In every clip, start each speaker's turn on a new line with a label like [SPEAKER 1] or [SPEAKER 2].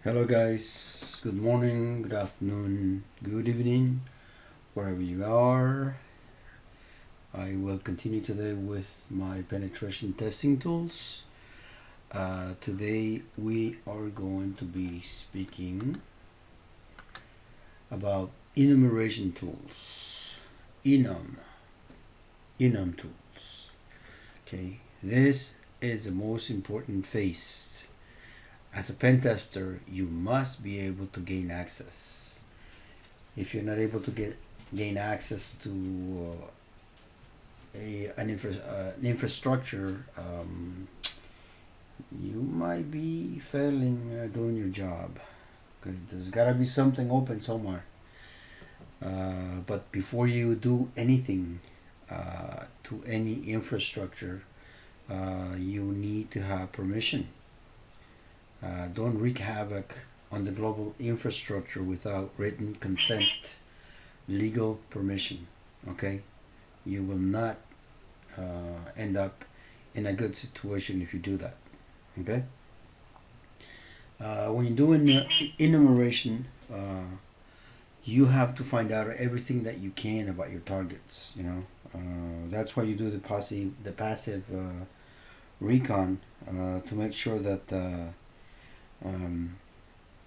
[SPEAKER 1] Hello guys, good morning, good afternoon, good evening, wherever you are. I will continue today with my penetration testing tools. Today we are going to be speaking about enumeration tools, enum tools. Okay, this is the most important phase. As a pen tester, you must be able to gain access. If you're not able to gain access to an infrastructure, you might be failing doing your job. Okay, there's got to be something open somewhere. But before you do anything to any infrastructure, you need to have permission. Don't wreak havoc on the global infrastructure without written consent, legal permission. Okay, you will not end up in a good situation if you do that. Okay, when you're doing enumeration, you have to find out everything that you can about your targets. That's why you do the passive recon to make sure that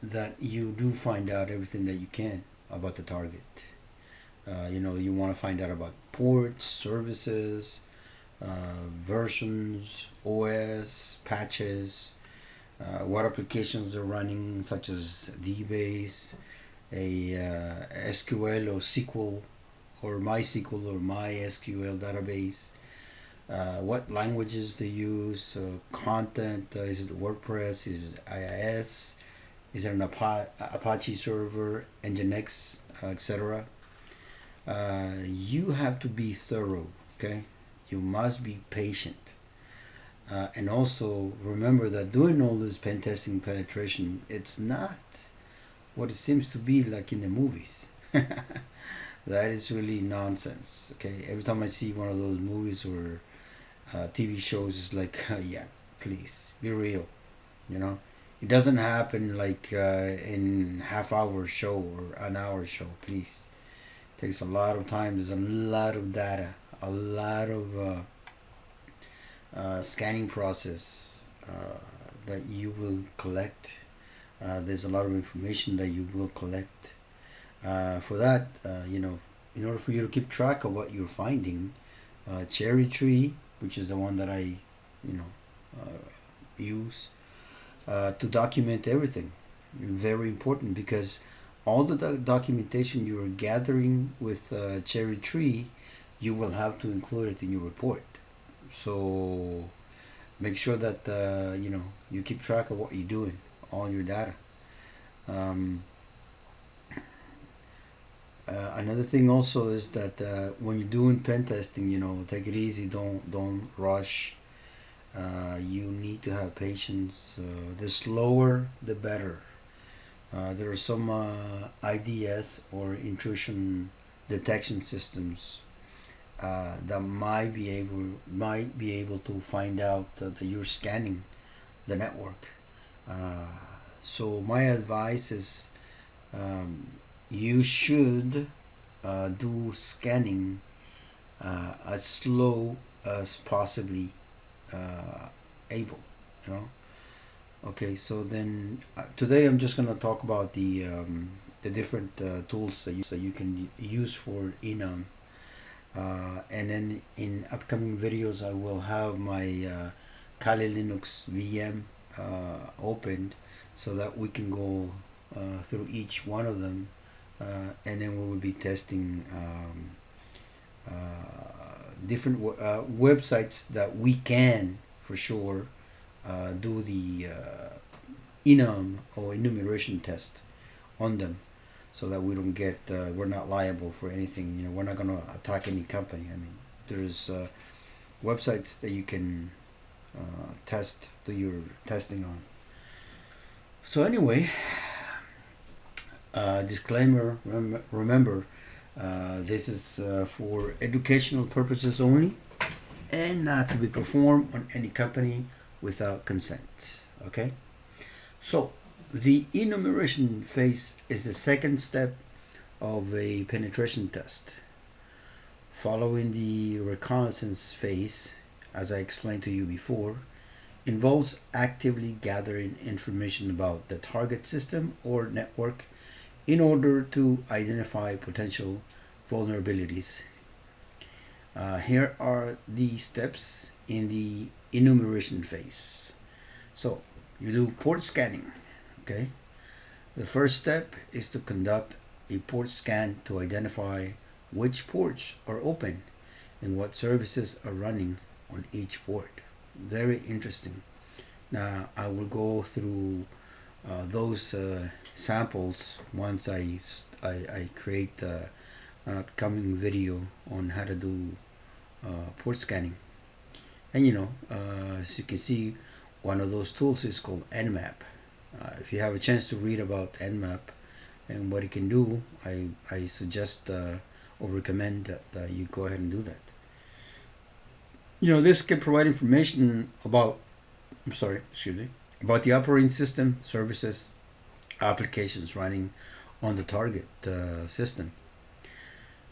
[SPEAKER 1] that you do find out everything that you can about the target. You want to find out about ports, services, versions, OS, patches, what applications are running, such as DBase, a SQL or SQL or MySQL or MySQL database, what languages they use, content, is it WordPress, is it IIS, is there an Apache server, Nginx, etc. You have to be thorough, okay? You must be patient. And also remember that doing all this pen testing penetration, it's not what it seems to be like in the movies. That is really nonsense, okay? Every time I see one of those movies or TV shows, it's like, yeah, please, be real, you know? It doesn't happen like in half-hour show or an hour show, please. It takes a lot of time. There's a lot of data, a lot of scanning process that you will collect. There's a lot of information that you will collect. For that, in order for you to keep track of what you're finding, Cherry Tree, which is the one that I, use to document everything. Very important because all the documentation you are gathering with Cherry Tree, you will have to include it in your report. So make sure that you keep track of what you're doing, all your data. Um, Another thing also is that when you're doing pen testing, take it easy. Don't rush. You need to have patience. The slower, the better. There are some IDS or intrusion detection systems that might be able to find out that you're scanning the network. So my advice is you should do scanning as slow as possibly able. You know. Okay, so then today I'm just gonna talk about the different tools that you can use for enum. And then in upcoming videos, I will have my Kali Linux VM opened so that we can go through each one of them, and then we will be testing different websites that we can for sure do the enum or enumeration test on them, so that we don't get we're not liable for anything. We're not going to attack any company. I mean, there's websites that you can do your testing on. So anyway, disclaimer, remember, this is for educational purposes only and not to be performed on any company without consent. Okay, so The enumeration phase is the second step of a penetration test. Following the reconnaissance phase, as I explained to you before, involves actively gathering information about the target system or network in order to identify potential vulnerabilities. Here are the steps in the enumeration phase. So you do port scanning. Okay. The first step is to conduct a port scan to identify which ports are open and what services are running on each port. Very interesting. Now I will go through those samples once I create an upcoming video on how to do port scanning. And as you can see, one of those tools is called Nmap. If you have a chance to read about Nmap and what it can do, I suggest or recommend that you go ahead and do that. This can provide information about, about the operating system, services, applications running on the target system.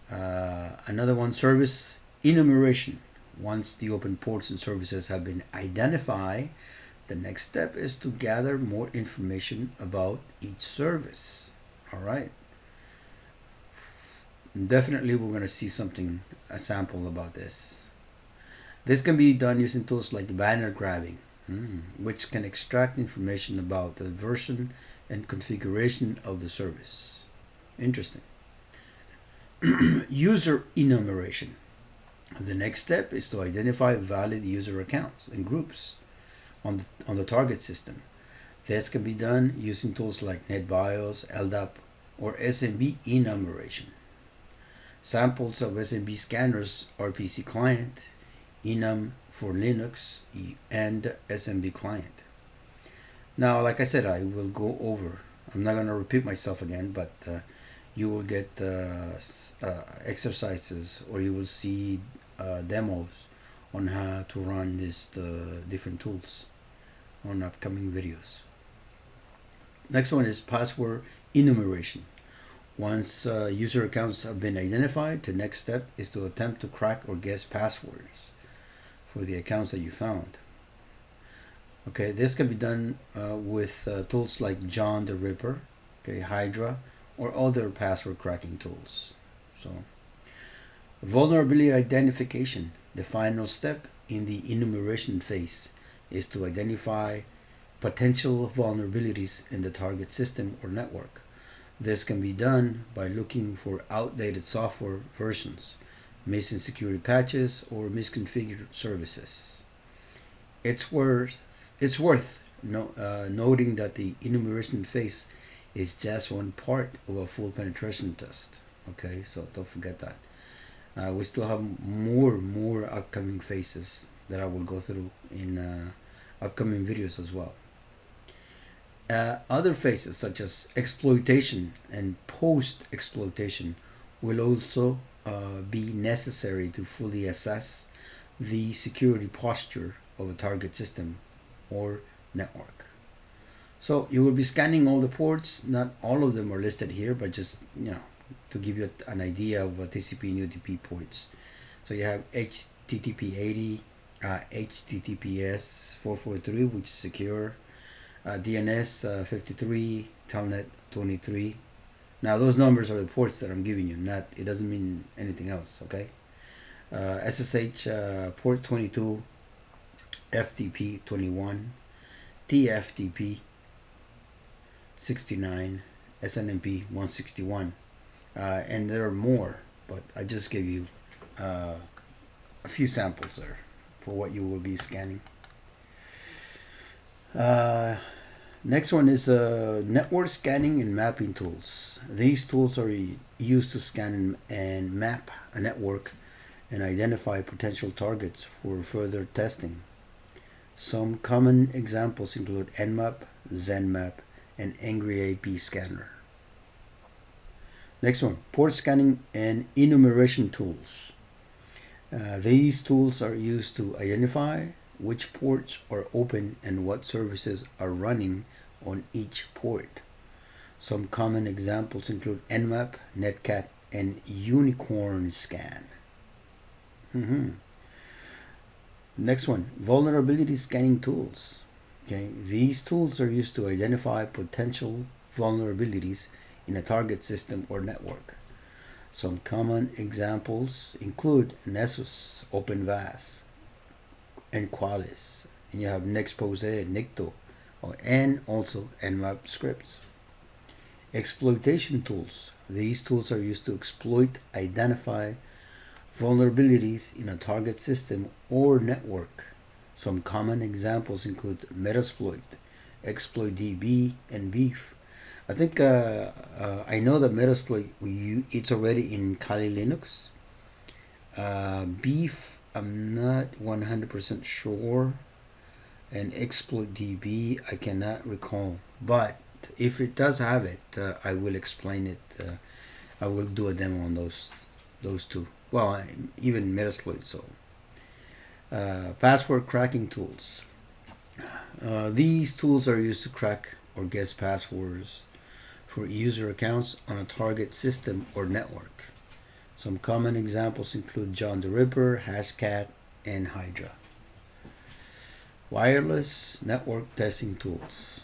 [SPEAKER 1] Another one, service enumeration. Once the open ports and services have been identified, the next step is to gather more information about each service. All right. Definitely we're going to see a sample about this. This can be done using tools like banner grabbing, which can extract information about the version and configuration of the service. Interesting. User enumeration. The next step is to identify valid user accounts and groups on the target system. This can be done using tools like NetBIOS, LDAP, or SMB enumeration. Samples of SMB scanners are PC client, enum for Linux, and SMB client. Now, like I said, I will go over. I'm not going to repeat myself again, but you will get exercises, or you will see demos on how to run these different tools on upcoming videos. Next one is password enumeration. Once user accounts have been identified, the next step is to attempt to crack or guess passwords for the accounts that you found. Okay, this can be done with tools like John the Ripper, okay, Hydra, or other password cracking tools. So, vulnerability identification. The final step in the enumeration phase is to identify potential vulnerabilities in the target system or network. This can be done by looking for outdated software versions, missing security patches, or misconfigured services. It's worth noting that the enumeration phase is just one part of a full penetration test. Okay, so don't forget that. We still have more upcoming phases that I will go through in upcoming videos as well. Other phases such as exploitation and post-exploitation will also be necessary to fully assess the security posture of a target system or network. So you will be scanning all the ports. Not all of them are listed here, but just to give you an idea of TCP and UDP ports. So you have HTTP 80, HTTPS 443, which is secure, DNS 53, Telnet 23. Now those numbers are the ports that I'm giving you. It doesn't mean anything else. Okay. SSH port 22, FTP 21, TFTP 69, SNMP 161, and there are more, but I just gave you a few samples there for what you will be scanning. Next one is network scanning and mapping tools. These tools are used to scan and map a network and identify potential targets for further testing. Some common examples include Nmap, ZenMap, and Angry AP Scanner. Next one, port scanning and enumeration tools. These tools are used to identify which ports are open and what services are running on each port. Some common examples include Nmap, Netcat, and Unicorn Scan. Next one, vulnerability scanning tools. Okay, these tools are used to identify potential vulnerabilities in a target system or network. Some common examples include Nessus, OpenVAS, and Qualys. And you have Nexpose, Nicto, and also Nmap scripts. Exploitation tools. These tools are used to exploit, identify vulnerabilities in a target system or network. Some common examples include Metasploit, ExploitDB, and Beef. I think I know that Metasploit it's already in Kali Linux. Beef, I'm not 100% sure, and ExploitDB I cannot recall. But if it does have it, I will explain it. I will do a demo on those two. Well, even Metasploit. So, password cracking tools. These tools are used to crack or guess passwords for user accounts on a target system or network. Some common examples include John the Ripper, Hashcat, and Hydra. Wireless network testing tools.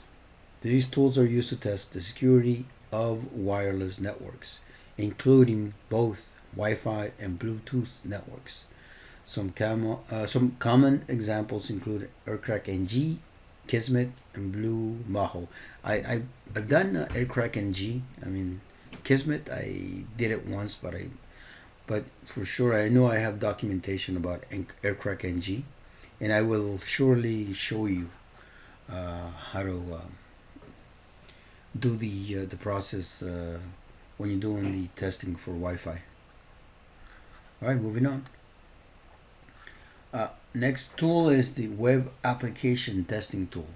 [SPEAKER 1] These tools are used to test the security of wireless networks, including both Wi-Fi and Bluetooth networks. Some common examples include AirCrackNG, Kismet, and Blue Maho. I've done AirCrackNG. I mean, Kismet I did it once, but for sure I know I have documentation about AirCrackNG, and I will surely show you how to do the process when you're doing the testing for Wi-Fi. All right, moving on. Next tool is the web application testing tool.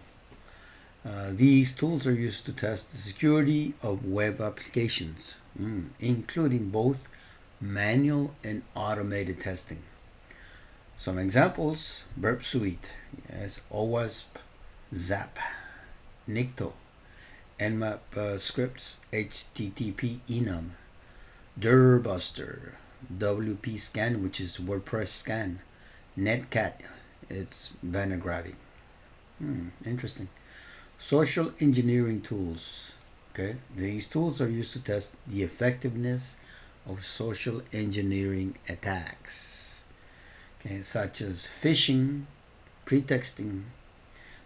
[SPEAKER 1] These tools are used to test the security of web applications, including both manual and automated testing. Some examples: Burp Suite, yes, OWASP, Zap, Nicto, Nmap scripts, HTTP enum, Dirbuster, WP Scan, which is WordPress Scan, Netcat, it's banner grabbing. Interesting. Social engineering tools. Okay, these tools are used to test the effectiveness of social engineering attacks. Okay, such as phishing, pretexting.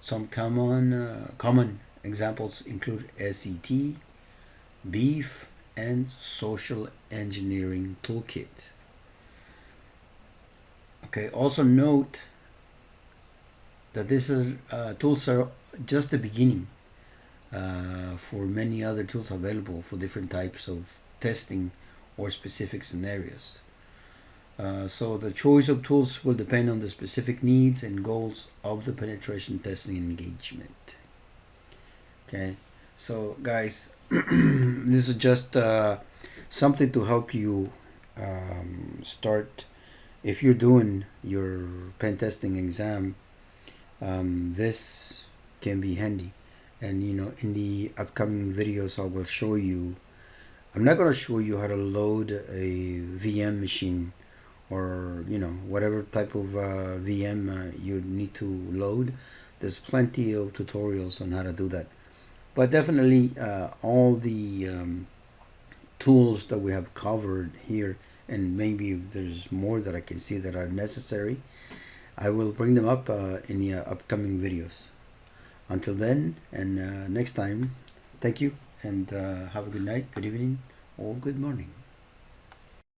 [SPEAKER 1] Some common examples include SET, Beef, and Social Engineering Toolkit. Okay, also note that this is tools are just the beginning for many other tools available for different types of testing or specific scenarios. So the choice of tools will depend on the specific needs and goals of the penetration testing engagement. Okay, so guys, this is just something to help you start. If you're doing your pen testing exam, this can be handy. And in the upcoming videos I will show you. I'm not going to show you how to load a VM machine, or whatever type of VM you need to load. There's plenty of tutorials on how to do that, but definitely all the tools that we have covered here, and maybe if there's more that I can see that are necessary, I will bring them up in the upcoming videos. Until then, and next time, thank you, and have a good night, good evening, or good morning.